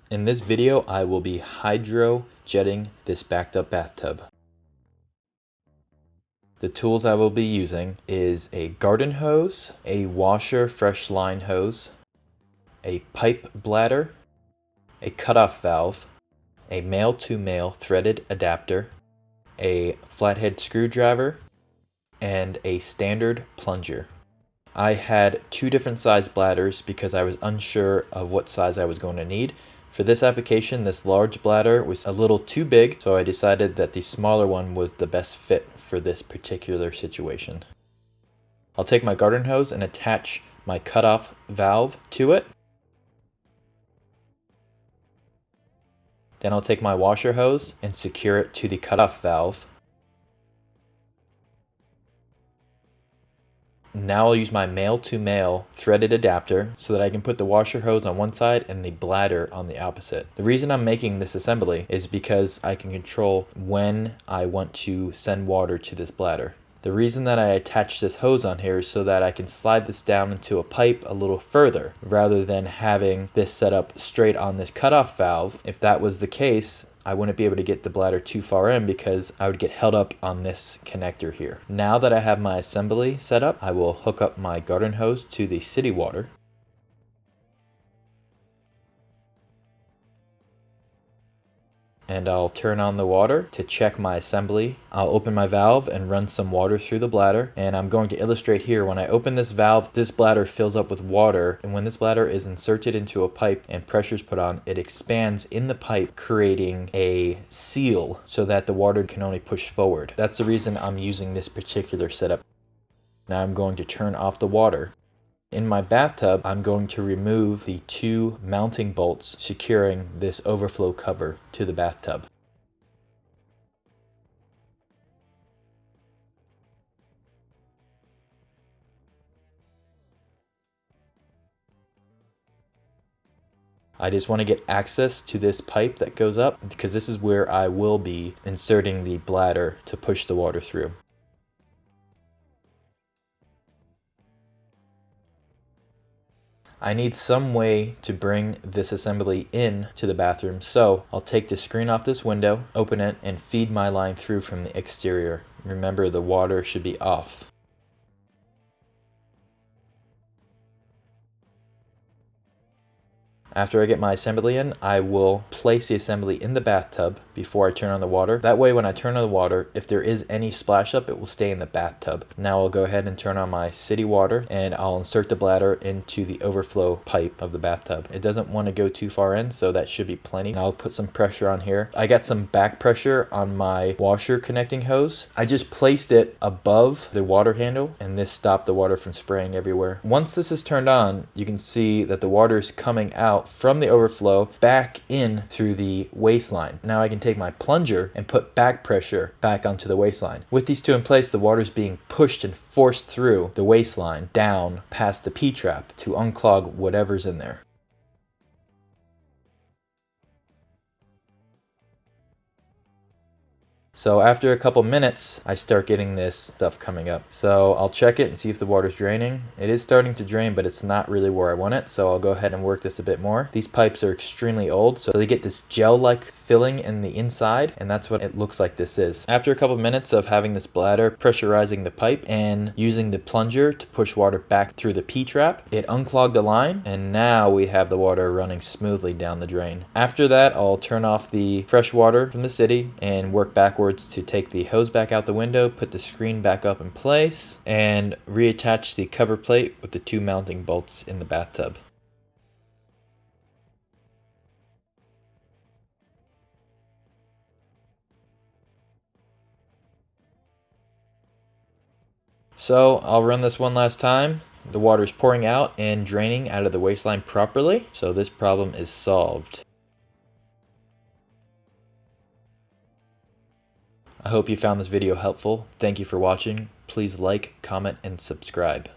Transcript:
In this video, I will be hydro jetting this backed up bathtub. The tools I will be using is a garden hose, a washer fresh line hose, a pipe bladder, a cutoff valve, a male-to-male threaded adapter, a flathead screwdriver, and a standard plunger. I had two different size bladders because I was unsure of what size I was going to need. For this application, this large bladder was a little too big, so I decided that the smaller one was the best fit for this particular situation. I'll take my garden hose and attach my cutoff valve to it. Then I'll take my washer hose and secure it to the cutoff valve. Now I'll use my male-to-male threaded adapter so that I can put the washer hose on one side and the bladder on the opposite. The reason I'm making this assembly is because I can control when I want to send water to this bladder. The reason that I attach this hose on here is so that I can slide this down into a pipe a little further rather than having this set up straight on this cutoff valve. If that was the case, I wouldn't be able to get the bladder too far in because I would get held up on this connector here. Now that I have my assembly set up, I will hook up my garden hose to the city water. And I'll turn on the water to check my assembly. I'll open my valve and run some water through the bladder. And I'm going to illustrate here, when I open this valve, this bladder fills up with water. And when this bladder is inserted into a pipe and pressure is put on, it expands in the pipe, creating a seal so that the water can only push forward. That's the reason I'm using this particular setup. Now I'm going to turn off the water. In my bathtub, I'm going to remove the two mounting bolts securing this overflow cover to the bathtub. I just want to get access to this pipe that goes up because this is where I will be inserting the bladder to push the water through. I need some way to bring this assembly in to the bathroom, so I'll take the screen off this window, open it, and feed my line through from the exterior. Remember, the water should be off. After I get my assembly in, I will place the assembly in the bathtub before I turn on the water. That way, when I turn on the water, if there is any splash up, it will stay in the bathtub. Now I'll go ahead and turn on my city water and I'll insert the bladder into the overflow pipe of the bathtub. It doesn't want to go too far in, so that should be plenty. Now I'll put some pressure on here. I got some back pressure on my washer connecting hose. I just placed it above the water handle and this stopped the water from spraying everywhere. Once this is turned on, you can see that the water is coming out from the overflow back in through the waistline. Now I can take my plunger and put back pressure back onto the waistline. With these two in place, the water is being pushed and forced through the waistline down past the P-trap to unclog whatever's in there. So after a couple minutes, I start getting this stuff coming up. So I'll check it and see if the water's draining. It is starting to drain, but it's not really where I want it. So I'll go ahead and work this a bit more. These pipes are extremely old, so they get this gel-like filling in the inside, and that's what it looks like this is. After a couple minutes of having this bladder pressurizing the pipe and using the plunger to push water back through the P-trap, it unclogged the line, and now we have the water running smoothly down the drain. After that, I'll turn off the fresh water from the city and work backwards to take the hose back out the window, put the screen back up in place, and reattach the cover plate with the two mounting bolts in the bathtub. So I'll run this one last time. The water is pouring out and draining out of the waistline properly, so this problem is solved. I hope you found this video helpful. Thank you for watching. Please like, comment, and subscribe.